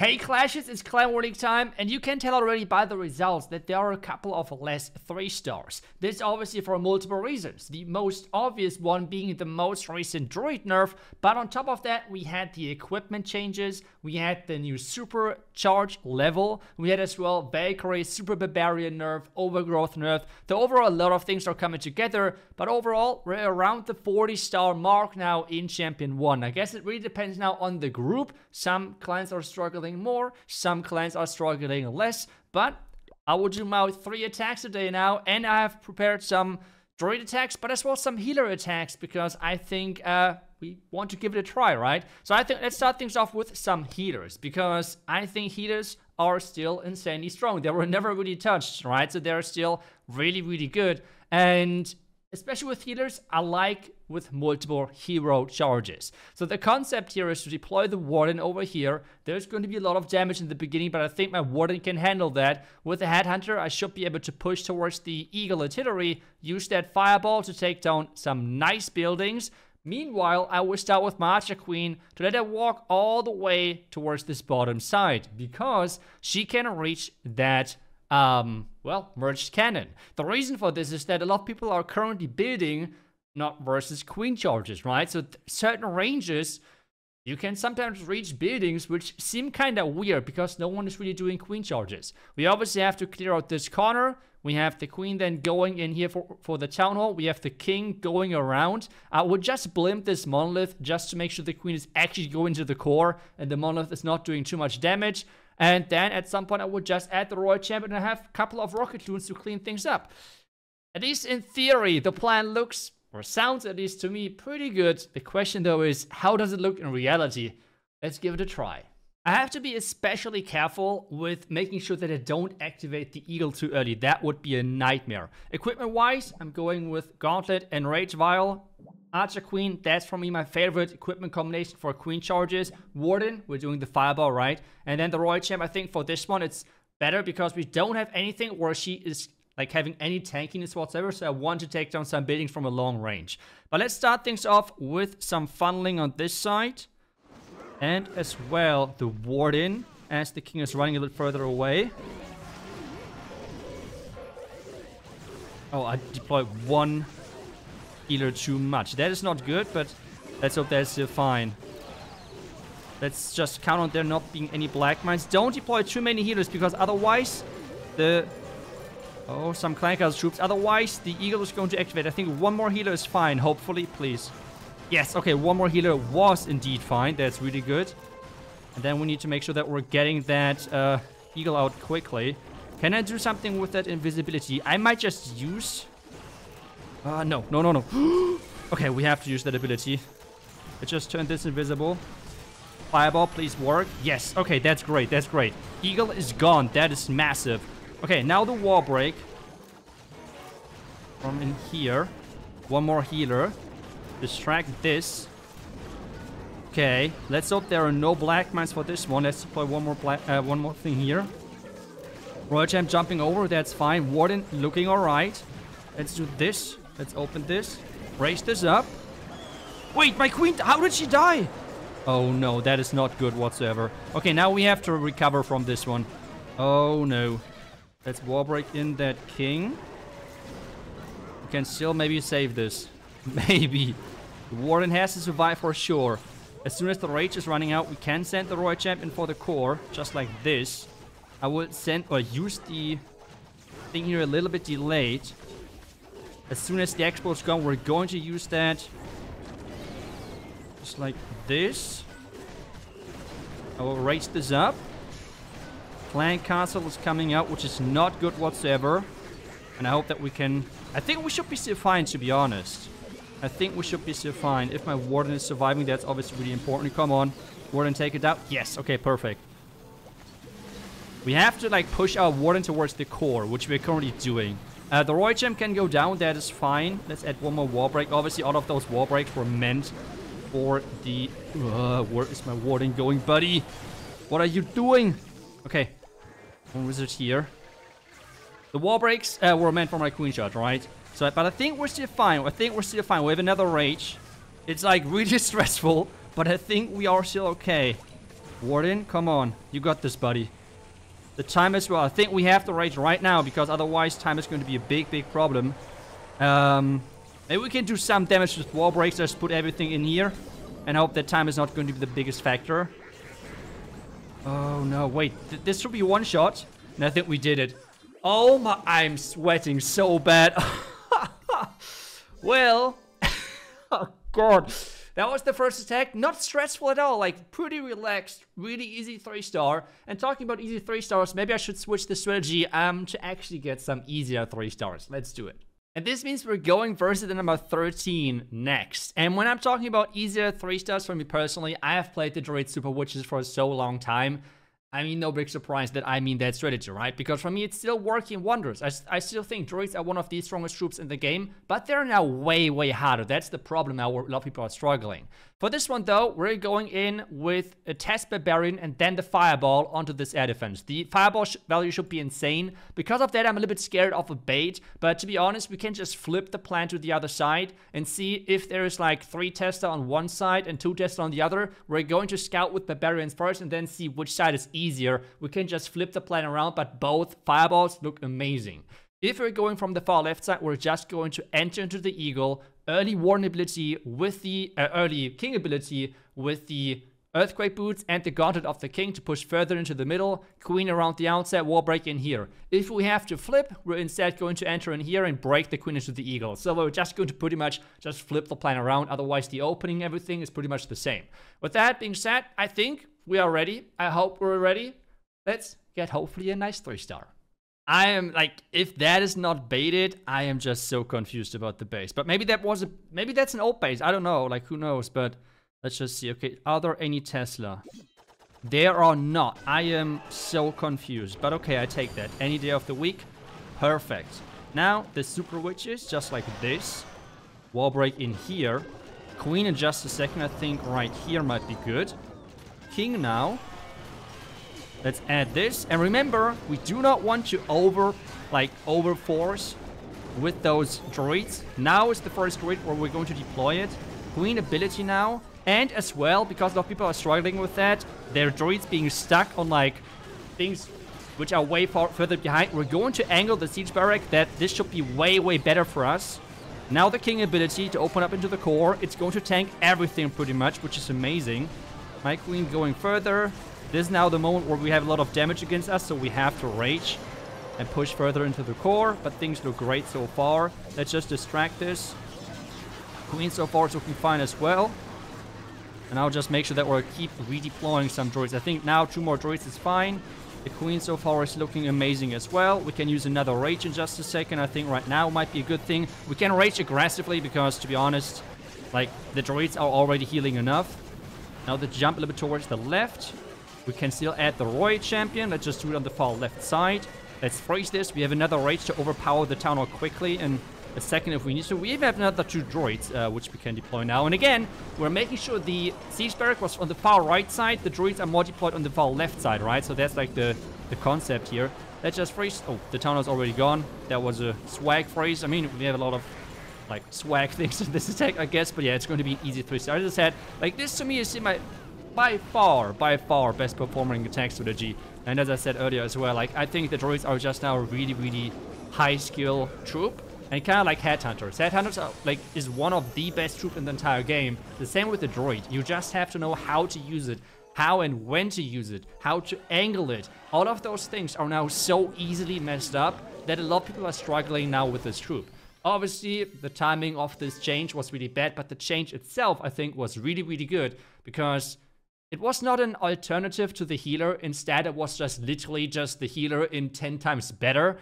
Hey Clashes, it's clan warning time, and you can tell already by the results that there are a couple of less 3 stars. This obviously for multiple reasons, the most obvious one being the most recent DRUID nerf, but on top of that we had the equipment changes, we had the new supercharge level, we had as well Valkyrie, Super Barbarian nerf, Overgrowth nerf. So overall a lot of things are coming together, but overall we're around the 40-star mark now in Champion 1. I guess it really depends now on the group. Some clans are struggling more, some clans are struggling less, but I will do my 3 attacks today now, and I have prepared some droid attacks, but as well some healer attacks, because I think we want to give it a try, right? So I think let's start things off with some healers, because I think healers are still insanely strong. They were never really touched, right? So they're still really, really good, and especially with healers, I like with multiple hero charges. So the concept here is to deploy the Warden over here. There's going to be a lot of damage in the beginning, but I think my Warden can handle that. With the Headhunter, I should be able to push towards the Eagle Artillery, use that Fireball to take down some nice buildings. Meanwhile, I will start with my Archer Queen to let her walk all the way towards this bottom side, because she can reach that well, merged cannon. The reason for this is that a lot of people are currently building not versus queen charges, right? So certain ranges, you can sometimes reach buildings which seem kind of weird because no one is really doing queen charges. We obviously have to clear out this corner. We have the queen then going in here for the town hall. We have the king going around. I would just blimp this monolith just to make sure the queen is actually going to the core and the monolith is not doing too much damage. And then at some point I would just add the Royal Champion and have a couple of rocket loons to clean things up. At least in theory, the plan looks, or sounds at least to me, pretty good. The question though is, how does it look in reality? Let's give it a try. I have to be especially careful with making sure that I don't activate the Eagle too early. That would be a nightmare. Equipment-wise, I'm going with Gauntlet and Rage Vial. Archer Queen, that's for me my favorite equipment combination for queen charges. Warden, we're doing the Fireball, right? And then the Royal Champ, I think for this one, it's better because we don't have anything where she is like having any tankiness whatsoever. So I want to take down some buildings from a long range. But let's start things off with some funneling on this side. And as well, the Warden, as the king is running a little further away. Oh, I deployed one healer too much. That is not good, but let's hope that's still fine. Let's just count on there not being any black mines. Don't deploy too many healers, because otherwise the... Oh, some Clankers troops. Otherwise, the Eagle is going to activate. I think one more healer is fine, hopefully, please. Yes, okay, one more healer was indeed fine. That's really good. And then we need to make sure that we're getting that Eagle out quickly. Can I do something with that invisibility? I might just use... no. Okay, we have to use that ability. Let's just turn this invisible. Fireball, please work. Yes, okay, that's great, that's great. Eagle is gone, that is massive. Okay, now the wall break. From in here. One more healer. Distract this. Okay, let's hope there are no black mines for this one. Let's deploy one more thing here. Royal Champ jumping over, that's fine. Warden looking alright. Let's do this. Let's open this. Raise this up. Wait, my queen, how did she die? Oh no, that is not good whatsoever. Okay, now we have to recover from this one. Oh no. Let's wall break in that king. We can still maybe save this. Maybe. The Warden has to survive for sure. As soon as the rage is running out, we can send the Royal Champion for the core. Just like this. I will send or use the thing here a little bit delayed. As soon as the expo is gone, we're going to use that. Just like this. I will raise this up. Clan Castle is coming out, which is not good whatsoever. And I hope that we can... I think we should be still fine, to be honest. I think we should be still fine. If my Warden is surviving, that's obviously really important. Come on. Warden, take it out. Yes, okay, perfect. We have to, like, push our Warden towards the core, which we're currently doing. The Royal Gem can go down, that is fine. Let's add one more wall break. Obviously, all of those wall breaks were meant for the... where is my Warden going, buddy? What are you doing? Okay. One wizard here. The wall breaks were meant for my queen shot, right? So, but I think we're still fine. We have another rage. It's like really stressful, but I think we are still okay. Warden, come on. You got this, buddy. The time as well. I think we have to rage right now because otherwise time is going to be a big, big problem. Maybe we can do some damage with wall breaks. Just put everything in here and hope that time is not going to be the biggest factor. Oh no, wait. This should be one shot. And I think we did it. Oh my, I'm sweating so bad. Well, oh god. That was the first attack. Not stressful at all. Like, pretty relaxed. Really easy 3-star. And talking about easy 3-stars, maybe I should switch the strategy to actually get some easier 3-stars. Let's do it. And this means we're going versus the number 13 next. And when I'm talking about easier 3-stars for me personally, I have played the Druid Super Witches for so long time. I mean, no big surprise that I mean that strategy, right? Because for me, it's still working wonders. I still think Druids are one of the strongest troops in the game, but they're now way, way harder. That's the problem now where a lot of people are struggling. For this one, though, we're going in with a Test Barbarian and then the Fireball onto this air defense. The Fireball value should be insane. Because of that, I'm a little bit scared of a bait, but to be honest, we can just flip the plan to the other side and see if there is like 3 Tester on one side and 2 Tester on the other. We're going to scout with Barbarians first and then see which side is easier. We can just flip the plan around, but both Fireballs look amazing. If we're going from the far left side, we're just going to enter into the Eagle, early Warden ability with the early King ability with the Earthquake Boots and the Gauntlet of the King to push further into the middle, Queen around the outside, Wall Break in here. If we have to flip, we're instead going to enter in here and break the Queen into the Eagle. So we're just going to pretty much just flip the plan around, otherwise the opening, everything is pretty much the same. With that being said, I think we are ready. I hope we're ready. Let's get hopefully a nice 3-star. I am like, if that is not baited, I am just so confused about the base. But maybe that was maybe that's an old base. I don't know, like who knows, but let's just see. Okay, are there any Tesla? There are not. I am so confused, but okay, I take that. Any day of the week, perfect. Now, the Super Witches, just like this. Wall break in here. Queen in just a second, I think right here might be good. King now. Let's add this. And remember, we do not want to overforce with those druids. Now is the first druid where we're going to deploy it. Queen ability now. And as well, because a lot of people are struggling with that, their druids being stuck on like things which are way further behind. We're going to angle the siege barrack that this should be way, way better for us. Now the king ability to open up into the core. It's going to tank everything pretty much, which is amazing. My queen going further. This is now the moment where we have a lot of damage against us, so we have to rage and push further into the core. But things look great so far. Let's just distract this. Queen so far is looking fine as well. And I'll just make sure that we'll keep redeploying some droids. I think now 2 more droids is fine. The queen so far is looking amazing as well. We can use another rage in just a second. I think right now might be a good thing. We can rage aggressively because, to be honest, like the droids are already healing enough. Now the jump a little bit towards the left. We can still add the Roy champion. Let's just do it on the far left side. Let's freeze this. We have another rage to overpower the town hall quickly in a second if we need to. We even have another 2 droids, which we can deploy now. And again, we're making sure the siege barrack was on the far right side. The droids are more deployed on the far left side, right? So that's like the concept here. Let's just freeze. Oh, the town hall is already gone. That was a swag freeze. I mean, we have a lot of like swag things in this attack, I guess. But yeah, it's going to be an easy 3-star. As I said, like this to me is in my by far best performing attack strategy. And as I said earlier as well, like I think the droids are just now a really, really high skill troop. And kind of like headhunters. Headhunters are like is one of the best troops in the entire game. The same with the droid. You just have to know how to use it, how and when to use it, how to angle it. All of those things are now so easily messed up that a lot of people are struggling now with this troop. Obviously, the timing of this change was really bad, but the change itself, I think, was really, really good because it was not an alternative to the healer. Instead, it was just literally just the healer in 10 times better.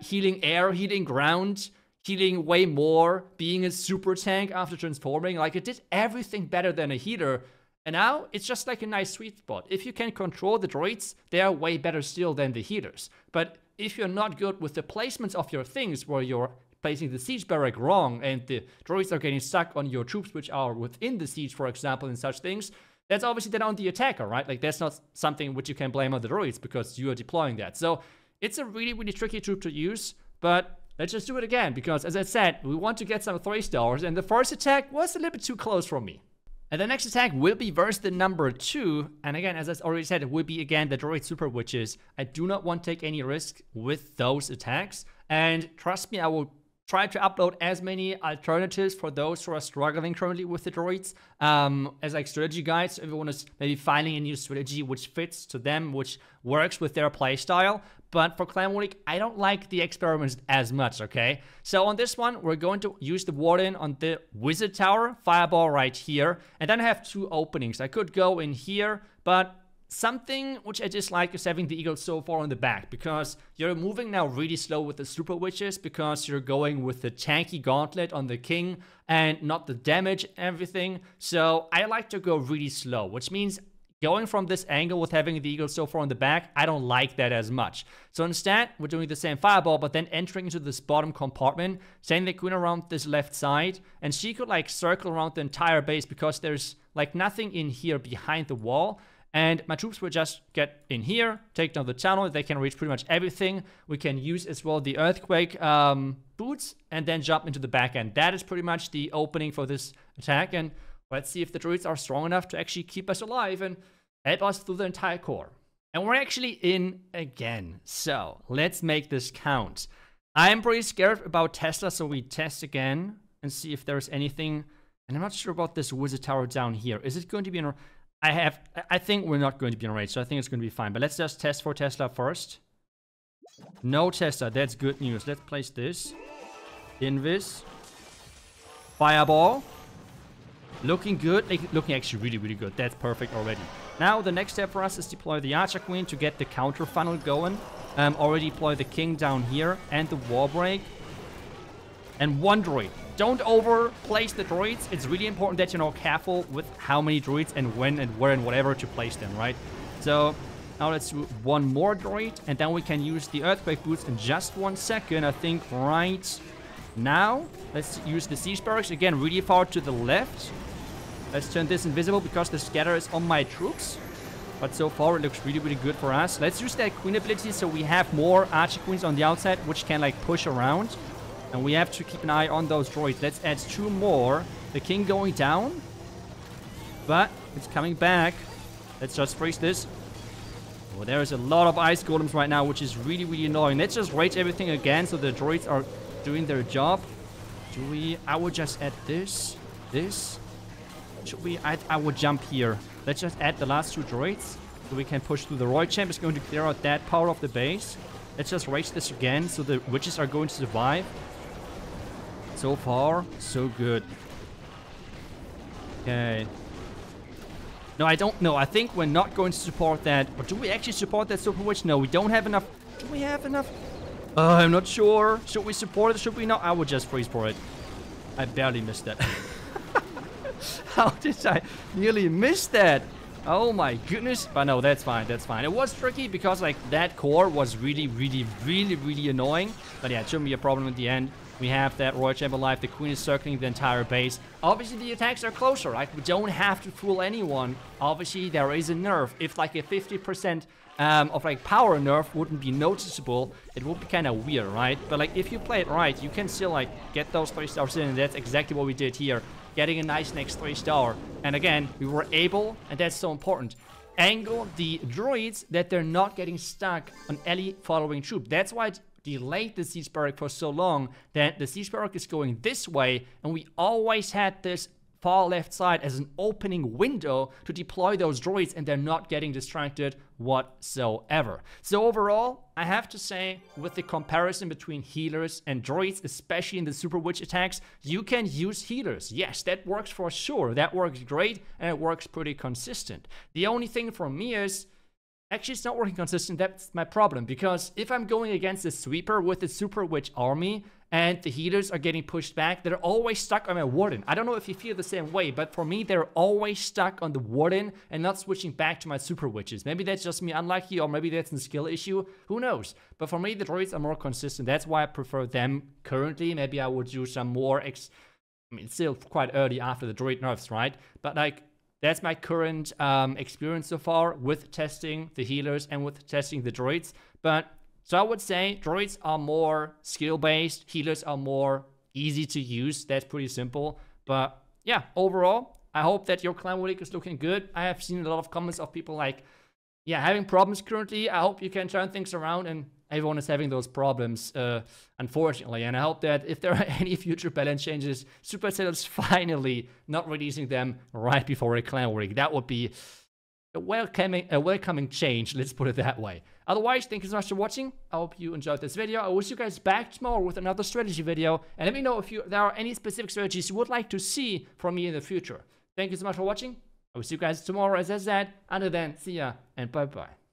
Healing air, healing ground, healing way more, being a super tank after transforming. Like, it did everything better than a healer. And now, it's just like a nice sweet spot. If you can control the droids, they are way better still than the healers. But if you're not good with the placements of your things, where you're placing the siege barrack wrong, and the droids are getting stuck on your troops, which are within the siege, for example, and such things, that's obviously then on the attacker, right? Like, that's not something which you can blame on the droids, because you are deploying that. So, it's a really, really tricky troop to use, but let's just do it again, because as I said, we want to get some 3-stars, and the first attack was a little bit too close for me. And the next attack will be versus the number 2. And again, as I already said, it will be again the Druid Super Witches. I do not want to take any risk with those attacks. And trust me, I will try to upload as many alternatives for those who are struggling currently with the droids as like strategy guides. Everyone is maybe finding a new strategy which fits to them, which works with their playstyle. But for Clan Warwick, I don't like the experiments as much, okay? So on this one, we're going to use the Warden on the Wizard Tower, Fireball right here, and then I have 2 openings. I could go in here, but something which I dislike is having the Eagle so far on the back, because you're moving now really slow with the Super Witches, because you're going with the tanky gauntlet on the King and not the damage and everything. So I like to go really slow, which means going from this angle with having the Eagle so far on the back, I don't like that as much. So instead, we're doing the same Fireball, but then entering into this bottom compartment, sending the Queen around this left side, and she could like circle around the entire base because there's like nothing in here behind the wall. And my troops will just get in here, take down the tunnel. They can reach pretty much everything. We can use as well the Earthquake boots and then jump into the back end. That is pretty much the opening for this attack. And let's see if the druids are strong enough to actually keep us alive and help us through the entire core. And we're actually in again. So let's make this count. I'm pretty scared about Tesla, so we test again and see if there's anything. And I'm not sure about this Wizard Tower down here. Is it going to be in... I think we're not going to be in range, so I think it's going to be fine. But let's just test for Tesla first. No Tesla, that's good news. Let's place this. Invis. Fireball. Looking good. Looking actually really, really good. That's perfect already. Now, the next step for us is deploy the Archer Queen to get the counter funnel going. Already deploy the King down here and the Wall Break. And 1 droid. Don't overplace the droids. It's really important that you're careful with how many droids and when and where and whatever to place them, right? So now let's do 1 more droid, and then we can use the Earthquake boots in just 1 second. I think right now. Let's use the Siege Barracks again, really far to the left. Let's turn this invisible because the scatter is on my troops. But so far it looks really, really good for us. Let's use that Queen ability so we have more Archer Queens on the outside, which can like push around. And we have to keep an eye on those droids. Let's add 2 more. The King going down. But it's coming back. Let's just freeze this. Oh, there is a lot of ice golems right now, which is really, really annoying. Let's just rage everything again so the droids are doing their job. Do we... I would just add this. This. Should we... I would jump here. Let's just add the last 2 droids. So we can push through. The Roy Champ is going to clear out that part of the base. Let's just rage this again so the witches are going to survive. So far, so good. Okay. No, I don't know. I think we're not going to support that. Or do we actually support that Super Witch? No, we don't have enough. Do we have enough? I'm not sure. Should we support it? Should we not? I would just freeze for it. I barely missed that. How did I nearly miss that? Oh my goodness. But no, that's fine. That's fine. It was tricky because like that core was really, really, really, really annoying. But yeah, it shouldn't be a problem at the end. We have that Royal Champ alive. The Queen is circling the entire base. Obviously, the attacks are closer, right? We don't have to fool anyone. Obviously, there is a nerf. If like a 50% of like power nerf wouldn't be noticeable, it would be kind of weird, right? But like if you play it right, you can still like get those 3 stars in, and that's exactly what we did here. Getting a nice next 3 star. And again, we were able, and that's so important, angle the droids that they're not getting stuck on any following troop. That's why it delayed the Siege Barrack for so long, that the Siege Barrack is going this way, and we always had this far left side as an opening window to deploy those droids, and they're not getting distracted whatsoever. So overall, I have to say, with the comparison between healers and droids, especially in the Super Witch attacks, you can use healers. Yes, that works for sure. That works great, and it works pretty consistent. The only thing for me is, actually, it's not working consistent. That's my problem. Because if I'm going against a sweeper with the Super Witch army and the healers are getting pushed back, they're always stuck on my Warden. I don't know if you feel the same way, but for me, they're always stuck on the Warden and not switching back to my Super Witches. Maybe that's just me unlucky, or maybe that's a skill issue. Who knows? But for me, the droids are more consistent. That's why I prefer them currently. Maybe I would do some more... I mean, it's still quite early after the droid nerfs, right? But like... that's my current experience so far with testing the healers and with testing the droids. But so I would say droids are more skill-based. Healers are more easy to use. That's pretty simple. But yeah, overall, I hope that your clan war league is looking good. I have seen a lot of comments of people like, yeah, having problems currently. I hope you can turn things around, and everyone is having those problems, unfortunately. And I hope that if there are any future balance changes, Supercell is finally not releasing them right before a clan war league. That would be a welcoming change, let's put it that way. Otherwise, thank you so much for watching. I hope you enjoyed this video. I wish you guys back tomorrow with another strategy video. And let me know if there are any specific strategies you would like to see from me in the future. Thank you so much for watching. I will see you guys tomorrow, as I said. Until then, see ya and bye-bye.